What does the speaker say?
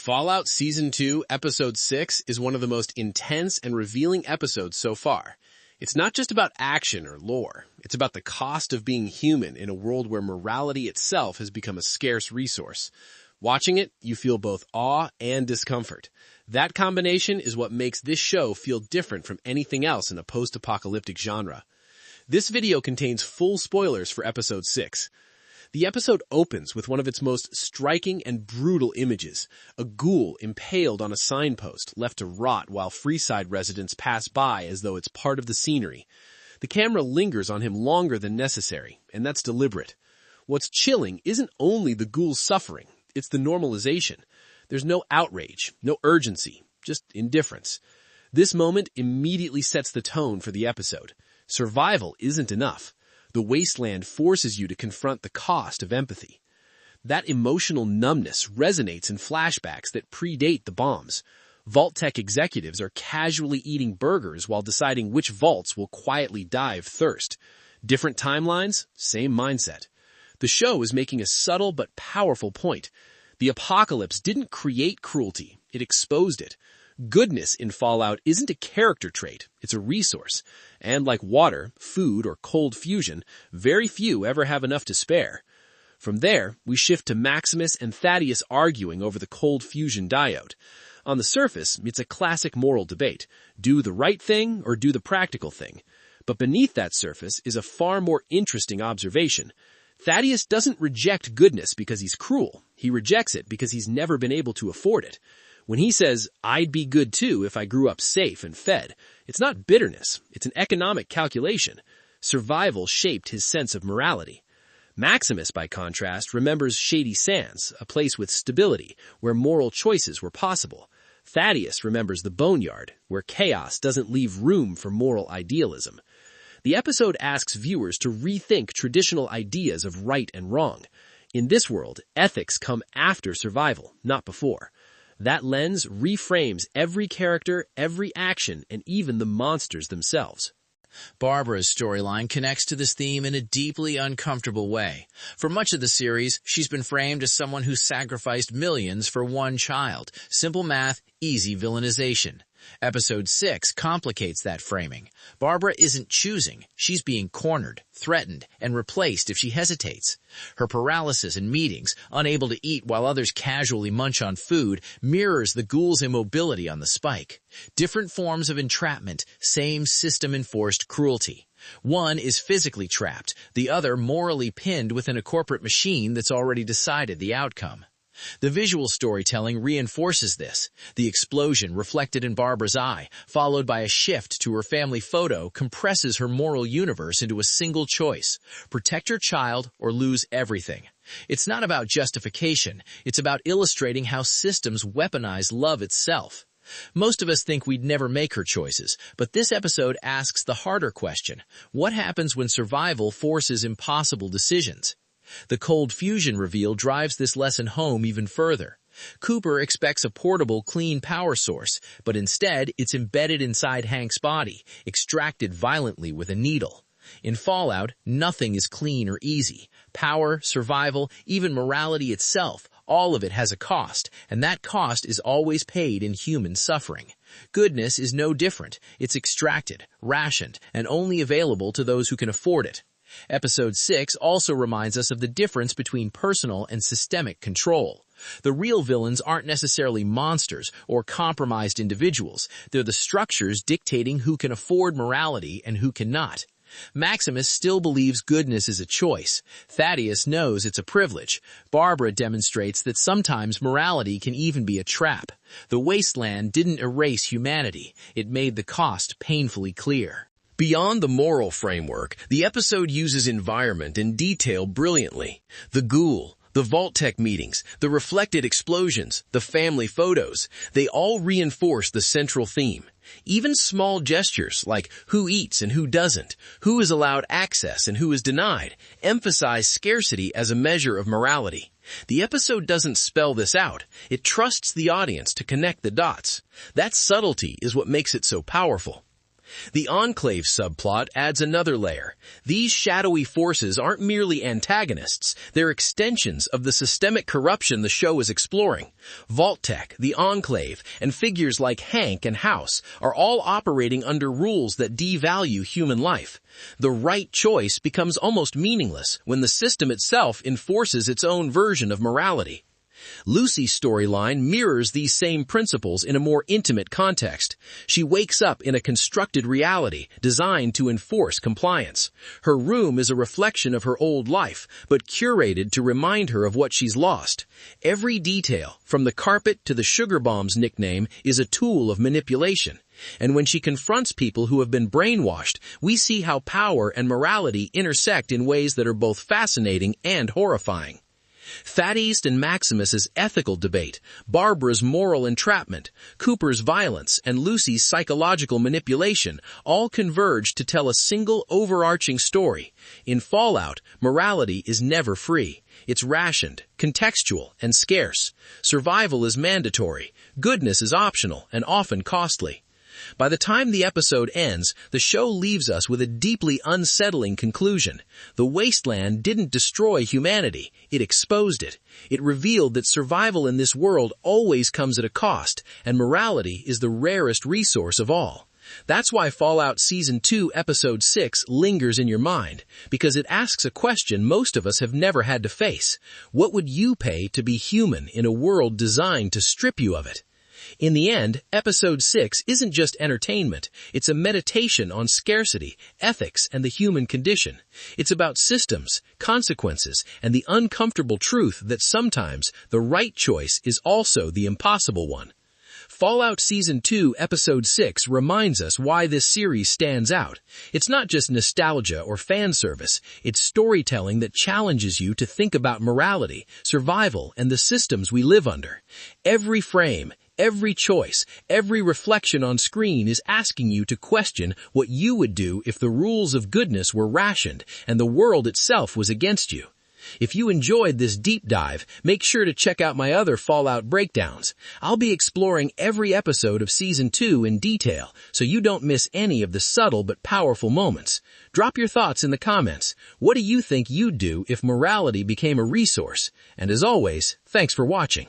Fallout Season 2, Episode 6 is one of the most intense and revealing episodes so far. It's not just about action or lore. It's about the cost of being human in a world where morality itself has become a scarce resource. Watching it, you feel both awe and discomfort. That combination is what makes this show feel different from anything else in a post-apocalyptic genre. This video contains full spoilers for Episode 6. The episode opens with one of its most striking and brutal images, a ghoul impaled on a signpost left to rot while Freeside residents pass by as though it's part of the scenery. The camera lingers on him longer than necessary, and that's deliberate. What's chilling isn't only the ghoul's suffering, it's the normalization. There's no outrage, no urgency, just indifference. This moment immediately sets the tone for the episode. Survival isn't enough. The Wasteland forces you to confront the cost of empathy. That emotional numbness resonates in flashbacks that predate the bombs. Vault-Tec executives are casually eating burgers while deciding which vaults will quietly die of thirst. Different timelines, same mindset. The show is making a subtle but powerful point. The apocalypse didn't create cruelty, it exposed it. Goodness in Fallout isn't a character trait, it's a resource. And like water, food, or cold fusion, very few ever have enough to spare. From there, we shift to Maximus and Thaddius arguing over the cold fusion diode. On the surface, it's a classic moral debate. Do the right thing or do the practical thing? But beneath that surface is a far more interesting observation. Thaddius doesn't reject goodness because he's cruel. He rejects it because he's never been able to afford it. When he says, "I'd be good too if I grew up safe and fed," it's not bitterness, it's an economic calculation. Survival shaped his sense of morality. Maximus, by contrast, remembers Shady Sands, a place with stability, where moral choices were possible. Thaddius remembers the Boneyard, where chaos doesn't leave room for moral idealism. The episode asks viewers to rethink traditional ideas of right and wrong. In this world, ethics come after survival, not before. That lens reframes every character, every action, and even the monsters themselves. Barbara's storyline connects to this theme in a deeply uncomfortable way. For much of the series, she's been framed as someone who sacrificed millions for one child. Simple math, easy villainization. Episode 6 complicates that framing. Barbara isn't choosing. She's being cornered, threatened, and replaced if she hesitates. Her paralysis in meetings, unable to eat while others casually munch on food, mirrors the ghoul's immobility on the spike. Different forms of entrapment, same system-enforced cruelty. One is physically trapped, the other morally pinned within a corporate machine that's already decided the outcome. The visual storytelling reinforces this. The explosion reflected in Barbara's eye, followed by a shift to her family photo, compresses her moral universe into a single choice: protect your child or lose everything. It's not about justification, it's about illustrating how systems weaponize love itself. Most of us think we'd never make her choices, but this episode asks the harder question: what happens when survival forces impossible decisions? The cold fusion reveal drives this lesson home even further. Cooper expects a portable, clean power source, but instead it's embedded inside Hank's body, extracted violently with a needle. In Fallout, nothing is clean or easy. Power, survival, even morality itself, all of it has a cost, and that cost is always paid in human suffering. Goodness is no different. It's extracted, rationed, and only available to those who can afford it. Episode 6 also reminds us of the difference between personal and systemic control. The real villains aren't necessarily monsters or compromised individuals. They're the structures dictating who can afford morality and who cannot. Maximus still believes goodness is a choice. Thaddius knows it's a privilege. Barbara demonstrates that sometimes morality can even be a trap. The Wasteland didn't erase humanity. It made the cost painfully clear. Beyond the moral framework, the episode uses environment and detail brilliantly. The ghoul, the Vault-Tec meetings, the reflected explosions, the family photos, they all reinforce the central theme. Even small gestures like who eats and who doesn't, who is allowed access and who is denied, emphasize scarcity as a measure of morality. The episode doesn't spell this out. It trusts the audience to connect the dots. That subtlety is what makes it so powerful. The Enclave subplot adds another layer. These shadowy forces aren't merely antagonists, they're extensions of the systemic corruption the show is exploring. Vault-Tec, the Enclave, and figures like Hank and House are all operating under rules that devalue human life. The right choice becomes almost meaningless when the system itself enforces its own version of morality. Lucy's storyline mirrors these same principles in a more intimate context. She wakes up in a constructed reality designed to enforce compliance. Her room is a reflection of her old life, but curated to remind her of what she's lost. Every detail, from the carpet to the sugar bomb's nickname, is a tool of manipulation. And when she confronts people who have been brainwashed, we see how power and morality intersect in ways that are both fascinating and horrifying. Thaddius and Maximus's ethical debate, Barbara's moral entrapment, Cooper's violence, and Lucy's psychological manipulation all converge to tell a single overarching story. In Fallout, morality is never free. It's rationed, contextual, and scarce. Survival is mandatory. Goodness is optional and often costly. By the time the episode ends, the show leaves us with a deeply unsettling conclusion. The Wasteland didn't destroy humanity, it exposed it. It revealed that survival in this world always comes at a cost, and morality is the rarest resource of all. That's why Fallout Season 2, Episode 6 lingers in your mind, because it asks a question most of us have never had to face. What would you pay to be human in a world designed to strip you of it? In the end, Episode 6 isn't just entertainment, it's a meditation on scarcity, ethics, and the human condition. It's about systems, consequences, and the uncomfortable truth that sometimes the right choice is also the impossible one. Fallout Season 2, Episode 6 reminds us why this series stands out. It's not just nostalgia or fan service, it's storytelling that challenges you to think about morality, survival, and the systems we live under. Every frame, every choice, every reflection on screen is asking you to question what you would do if the rules of goodness were rationed and the world itself was against you. If you enjoyed this deep dive, make sure to check out my other Fallout breakdowns. I'll be exploring every episode of Season 2 in detail, so you don't miss any of the subtle but powerful moments. Drop your thoughts in the comments. What do you think you'd do if morality became a resource? And as always, thanks for watching.